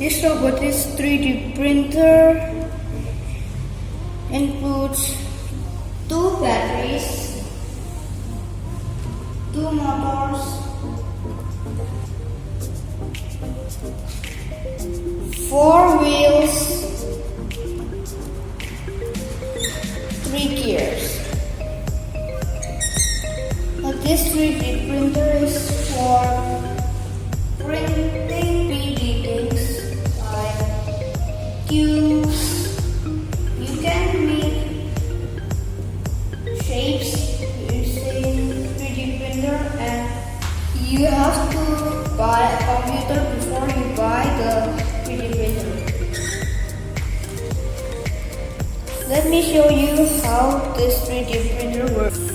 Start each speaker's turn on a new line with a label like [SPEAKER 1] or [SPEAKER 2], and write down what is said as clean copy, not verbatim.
[SPEAKER 1] This Robotis 3D printer includes 2 batteries, 2 motors, 4 wheels, 3 gears. Now this 3D printer is for printing 3D things like cubes. You can make shapes using 3D printer, and you have to buy a computer before you buy the 3D printer. Let me show you how this 3D printer works.